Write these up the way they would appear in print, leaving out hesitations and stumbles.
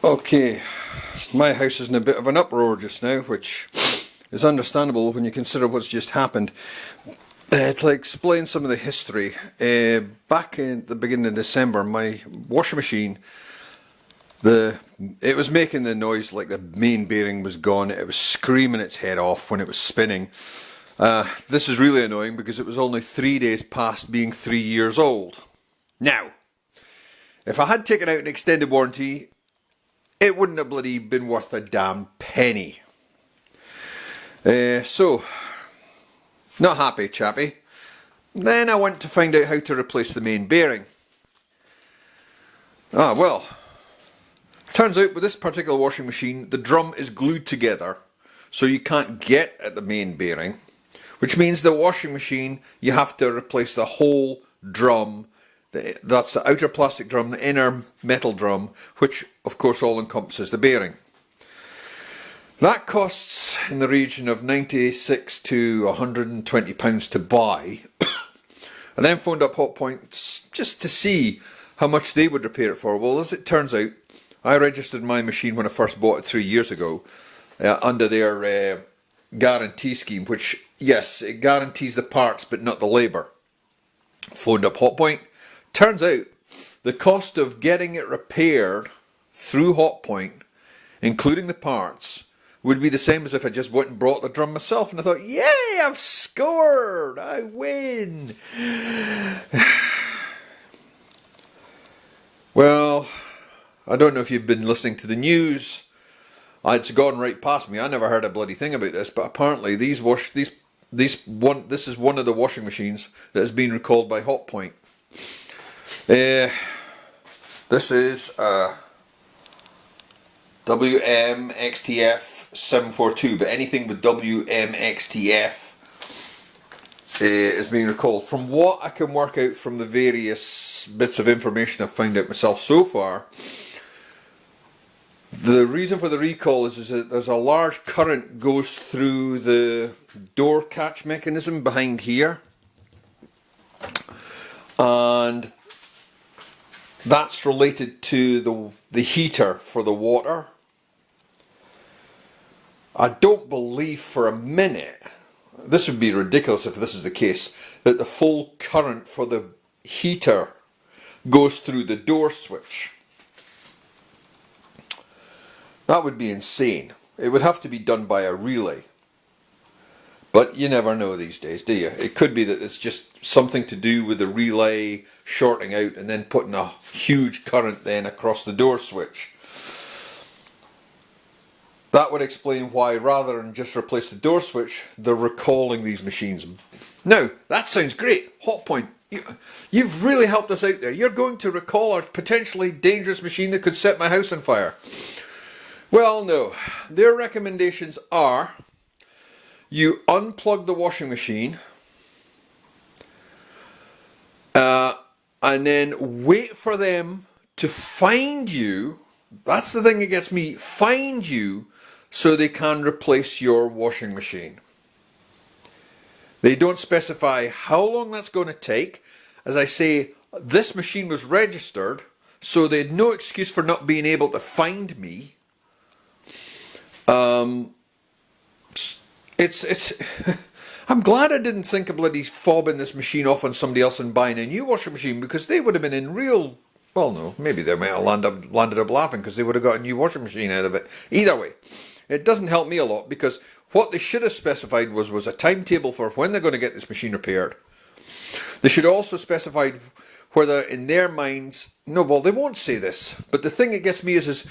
Okay, my house is in a bit of an uproar just now, which is understandable when you consider what's just happened. To explain some of the history, back in the beginning of December, my washing machine, it was making the noise like the main bearing was gone. It was screaming its head off when it was spinning. This is really annoying because it was only 3 days past being 3 years old. Now, if I had taken out an extended warranty, it wouldn't have bloody been worth a damn penny. So, not happy, chappy. Then I went to find out how to replace the main bearing. Well, turns out with this particular washing machine, the drum is glued together, so you can't get at the main bearing, which means the washing machine, you have to replace the whole drum. That's the outer plastic drum, the inner metal drum, which of course all encompasses the bearing. That costs in the region of £96 to £120 to buy. I then phoned up Hotpoint just to see how much they would repair it for. Well, as it turns out, I registered my machine when I first bought it 3 years ago under their guarantee scheme, which, yes, it guarantees the parts but not the labour. Phoned up Hotpoint. Turns out the cost of getting it repaired through Hotpoint, including the parts, would be the same as if I just went and brought the drum myself. And I thought, yay, I've scored! I win! Well, I don't know if you've been listening to the news. It's gone right past me. I never heard a bloody thing about this, but apparently this is one of the washing machines that has been recalled by Hotpoint. This is WMXTF 742, but anything with WMXTF is being recalled. From what I can work out from the various bits of information I've found out myself so far, the reason for the recall is that there's a large current goes through the door catch mechanism behind here, and that's related to the heater for the water. I don't believe for a minute, this would be ridiculous if this is the case, that the full current for the heater goes through the door switch. That would be insane. It would have to be done by a relay. But you never know these days, do you? It could be that it's just something to do with the relay shorting out and then putting a huge current then across the door switch. That would explain why, rather than just replace the door switch, they're recalling these machines. Now, that sounds great. Hotpoint, you've really helped us out there. You're going to recall a potentially dangerous machine that could set my house on fire. Well, no. Their recommendations are: you unplug the washing machine and then wait for them to find you. That's the thing that gets me. Find you so they can replace your washing machine. They don't specify how long that's going to take. As I say, this machine was registered, so they had no excuse for not being able to find me. I'm glad I didn't think of bloody fobbing this machine off on somebody else and buying a new washing machine, because they would have been in real, well, no, maybe they might have landed up laughing because they would have got a new washing machine out of it. Either way, it doesn't help me a lot, because what they should have specified was a timetable for when they're going to get this machine repaired. They should also specify whether in their minds, no, well, they won't say this, but the thing that gets me is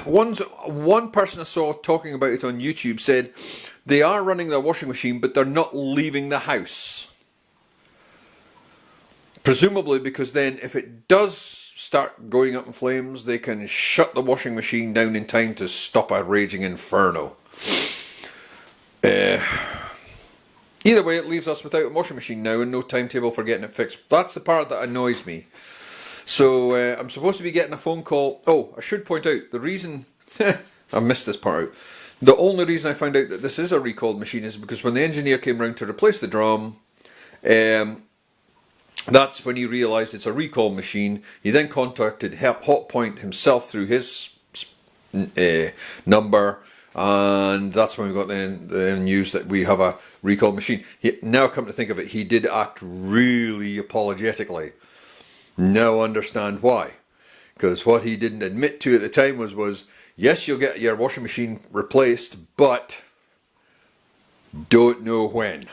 one person I saw talking about it on YouTube said they are running their washing machine, but they're not leaving the house. Presumably because then if it does start going up in flames, they can shut the washing machine down in time to stop a raging inferno. Either way, it leaves us without a washing machine now and no timetable for getting it fixed. That's the part that annoys me. So I'm supposed to be getting a phone call. Oh, I should point out the reason I missed this part out. The only reason I found out that this is a recalled machine is because when the engineer came round to replace the drum, That's when he realised it's a recall machine. He then contacted Hotpoint himself through his number, and that's when we got the news that we have a recall machine. Now come to think of it, he did act really apologetically. Now understand why. Because what he didn't admit to at the time was yes, you'll get your washing machine replaced, but don't know when.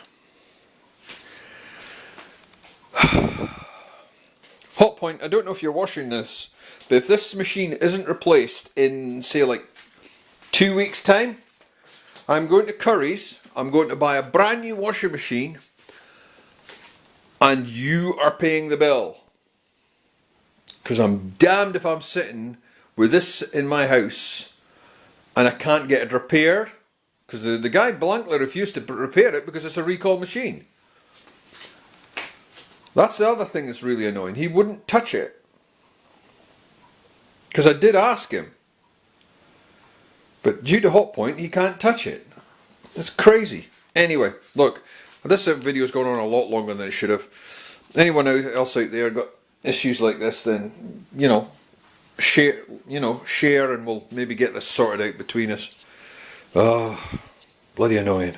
Hotpoint, I don't know if you're watching this, but if this machine isn't replaced in, say, like 2 weeks' time, I'm going to Curry's, I'm going to buy a brand new washing machine, and you are paying the bill. Because I'm damned if I'm sitting with this in my house and I can't get it repaired, because the guy blankly refused to repair it because it's a recall machine. That's the other thing that's really annoying. He wouldn't touch it. Because I did ask him. But due to Hotpoint, he can't touch it. It's crazy. Anyway, look, this video's gone on a lot longer than it should have. Anyone else out there got issues like this, then, share, and we'll maybe get this sorted out between us. Oh, bloody annoying.